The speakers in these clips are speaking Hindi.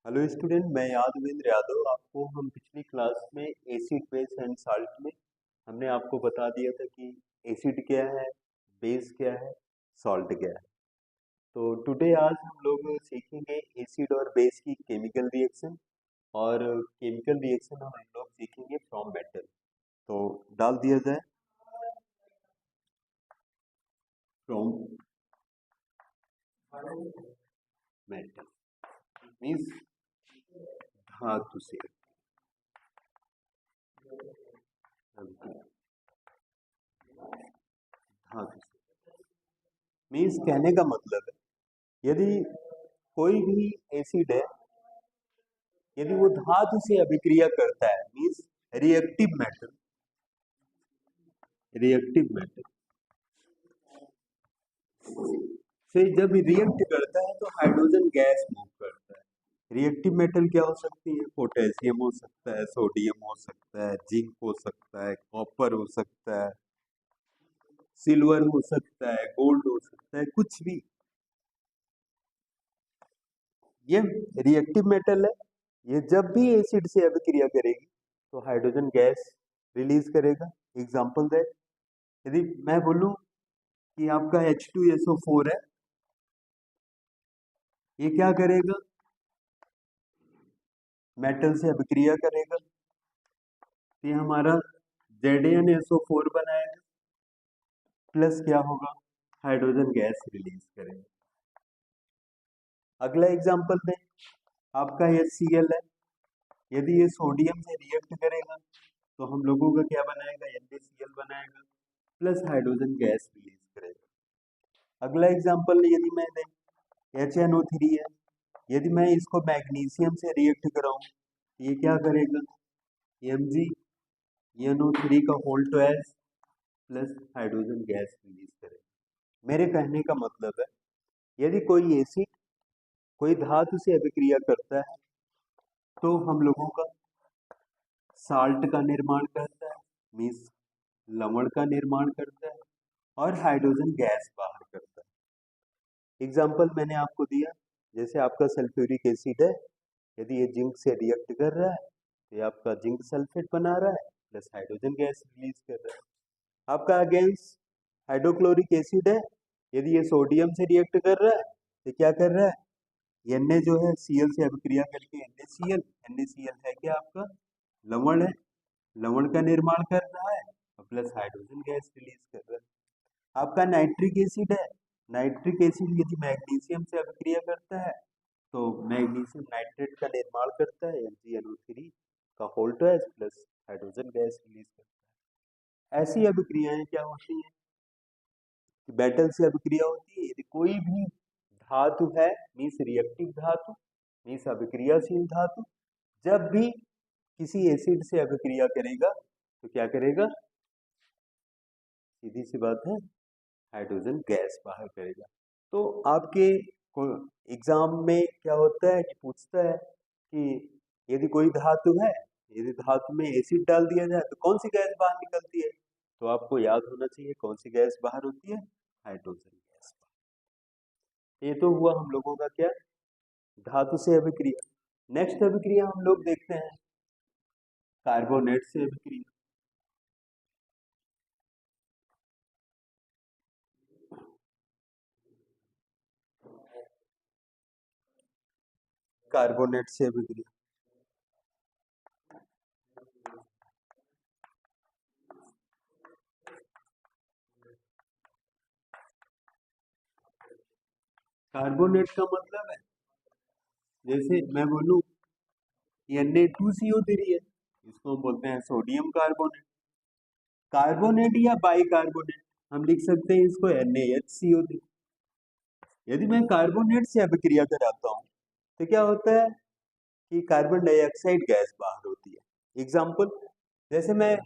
हेलो स्टूडेंट, मैं यादवेंद्र यादव। आपको हम पिछली क्लास में एसिड बेस एंड साल्ट में हमने आपको बता दिया था कि एसिड क्या है, बेस क्या है, सॉल्ट क्या है। तो टुडे आज हम लोग सीखेंगे एसिड और बेस की केमिकल रिएक्शन, और केमिकल रिएक्शन हम लोग सीखेंगे फ्रॉम मेटल। तो डाल दिया जाए फ्रॉम मेटल मीन्स धातु से। धातु से मीन्स कहने का मतलब है, यदि कोई भी एसिड है, यदि वो धातु से अभिक्रिया करता है means reactive metal, reactive metal से जब रिएक्ट करता है तो हाइड्रोजन गैस मूव करता है। रिएक्टिव मेटल क्या हो सकती है? पोटेशियम हो सकता है, सोडियम हो सकता है, जिंक हो सकता है, कॉपर हो सकता है, सिल्वर हो सकता है, गोल्ड हो सकता है, कुछ भी। ये रिएक्टिव मेटल है। ये जब भी एसिड से अभिक्रिया करेगी तो हाइड्रोजन गैस रिलीज करेगा। एग्जांपल दे, यदि मैं बोलूं कि आपका H2SO4 है, ये क्या करेगा? मेटल से अभिक्रिया करेगा, ये हमारा ZnSO4 बनाएगा, प्लस क्या होगा? हाइड्रोजन गैस रिलीज करेगा। अगला एग्जांपल दें, आपका HCl है, यदि ये सोडियम से रिएक्ट करेगा तो हम लोगों का क्या बनाएगा? NaCl बनाएगा, प्लस हाइड्रोजन गैस रिलीज करेगा। अगला एग्जांपल यदि मैं दें, HNO3 है, यदि मैं इसको मैग्नीशियम से रिएक्ट कराऊं तो ये क्या करेगा? MgNO3 का whole 12 plus hydrogen gas release करेगा। मेरे कहने का मतलब है, यदि कोई एसिड कोई धातु से अभिक्रिया करता है तो हम लोगों का साल्ट का निर्माण करता है मीन्स लवण का निर्माण करता है, और हाइड्रोजन गैस बाहर करता है। एग्जाम्पल मैंने आपको दिया, जैसे आपका सल्फ्यूरिक एसिड है, यदि ये जिंक से रिएक्ट कर रहा है तो ये आपका जिंक सल्फेट बना रहा है, प्लस हाइड्रोजन गैस रिलीज कर रहा है। आपका अगेंस्ट हाइड्रोक्लोरिक एसिड है, यदि ये सोडियम से रिएक्ट कर रहा है तो क्या कर रहा है? Na जो है Cl से अभिक्रिया करके NaCl है क्या? आपका लवण है, लवण का निर्माण कर रहा है और प्लस हाइड्रोजन गैस रिलीज कर रहा है। आपका नाइट्रिक एसिड है, नाइट्रिक एसिड यदि मैग्नीशियम से अभिक्रिया करता है तो मैग्नीशियम नाइट्रेट का निर्माण करता है MgNO3 का whole 12 plus hydrogen gas release करता है। ऐसी अभिक्रियाएं क्या होती हैं कि मेटल से अभिक्रिया होती है। यदि कोई भी धातु है मीन्स रिएक्टिव धातु मीन्स अभिक्रियाशील धातु, जब भी किसी एसिड से अभिक्रिया करेगा तो क्या करेगा? सीधी सी बात है, हाइड्रोजन गैस बाहर करेगा। तो आपके एग्जाम में क्या होता है कि पूछता है कि यदि कोई धातु है, यदि धातु में एसिड डाल दिया जाए तो कौन सी गैस बाहर निकलती है? तो आपको याद होना चाहिए कौन सी गैस बाहर होती है? Hydrogen gas. ये तो हुआ हम लोगों का क्या? धातु से अभिक्रिया। नेक्स्ट अभिक्रिया हम लोग देखते हैं कार्बोनेट से अभिक्रिया। कार्बोनेट से अभिक्रिया, कार्बोनेट का मतलब है, जैसे मैं बोलूं Na2CO3 है, इसको हम बोलते हैं सोडियम कार्बोनेट। कार्बोनेट या बाइकार्बोनेट हम लिख सकते हैं इसको NaHCO3। यदि मैं कार्बोनेट से अभिक्रिया कराता हूँ तो क्या होता है कि कार्बन डाइऑक्साइड गैस बाहर होती है। एग्जाम्पल, जैसे मैं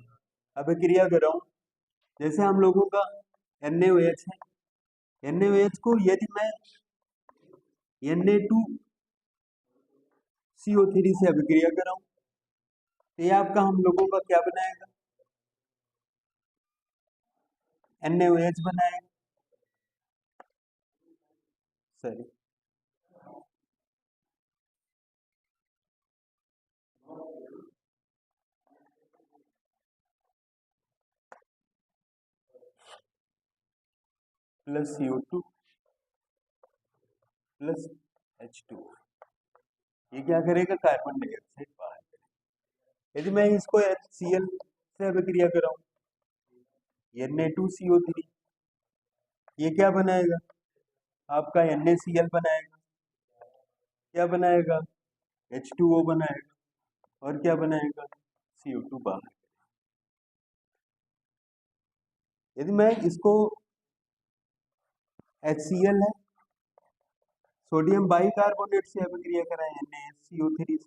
अभिक्रिया कर रहा हूँ, जैसे हम लोगों का NaOH है, NaOH को यदि मैं Na2CO3 से अभिक्रिया कराऊं तो ये आपका हम लोगों का क्या बनाएगा? NaOH बनाएगा। सही, प्लस CO2 प्लस H2O। ये क्या करेगा? कार्बन डाइऑक्साइड बाहर करेगा। यदि मैं इसको HCl से अभिक्रिया कराऊं, Na2CO3, ये क्या बनाएगा? आपका NaCl बनाएगा। क्या बनाएगा? H2O बनाएगा। और क्या बनाएगा? CO2 बाहर। यदि मैं इसको HCl है, सोडियम बाइकार्बोनेट से अभिक्रिया कराएं NaCO3,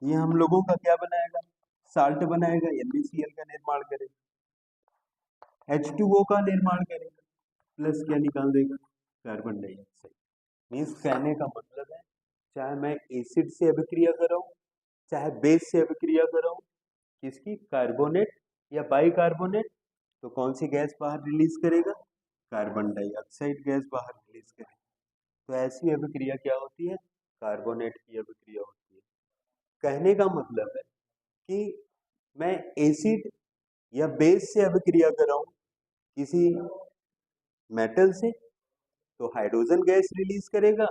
ये हम लोगों का क्या बनाएगा? साल्ट बनाएगा, NaCl का निर्माण करेगा, H2O का निर्माण करेगा, प्लस क्या निकाल देगा? Carbon dioxide. मीन्स कहने का मतलब है, चाहे मैं एसिड से अभिक्रिया कराऊं, चाहे बेस से अभिक्रिया कराऊं, किसकी? कार्बोनेट या बाइकार्बोनेट, तो कौन सी गैस बाहर रिलीज करेगा? कार्बन डाइऑक्साइड गैस बाहर रिलीज करेगा। तो ऐसी अभिक्रिया क्या होती है? कार्बोनेट की अभिक्रिया होती है। कहने का मतलब है कि मैं एसिड या बेस से अभिक्रिया कराऊं किसी मेटल से, तो हाइड्रोजन गैस रिलीज करेगा।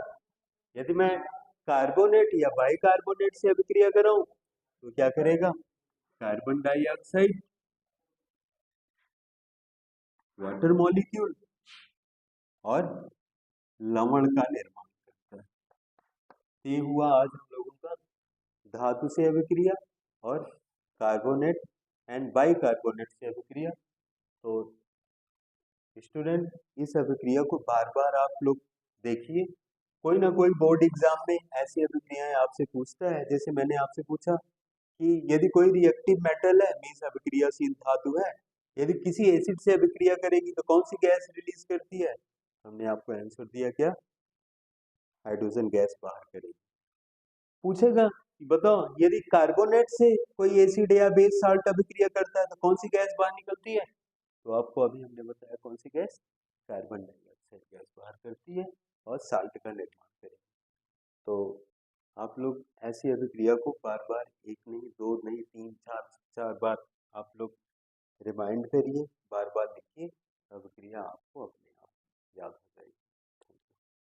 यदि मैं कार्बोनेट या बाइकार्बोनेट से अभिक्रिया कराऊं तो क्या करेगा? कार्बन डाइऑक्साइड, वाटर मॉलिक्यूल और लवण का निर्माण करता है। ये हुआ आज हम लोगों का धातु से अभिक्रिया और कार्बोनेट एंड बाइकार्बोनेट से अभिक्रिया। तो स्टूडेंट, इस अभिक्रिया को बार बार आप लोग देखिए, कोई ना कोई बोर्ड एग्जाम में ऐसी अभिक्रियाएं आपसे पूछता है। जैसे मैंने आपसे पूछा कि यदि कोई रिएक्टिव मेटल है, मीन्स अभिक्रियाशील धातु है, यदि किसी एसिड से अभिक्रिया करेगी तो कौन सी गैस रिलीज करती है? हमने आपको आंसर दिया क्या? हाइड्रोजन गैस बाहर करेगी। पूछेगा कि बताओ, यदि कार्बोनेट से कोई एसिड या बेस साल्ट अभिक्रिया करता है तो कौन सी गैस बाहर निकलती है? तो आपको अभी हमने बताया कौन सी गैस? कार्बन डाइऑक्साइड गैस बाहर करती है और साल्ट का निर्माण करेगी। तो आप लोग ऐसी अभिक्रिया को बार बार, एक नहीं, दो नहीं, तीन, चार बार आप लोग रिमाइंड करिए।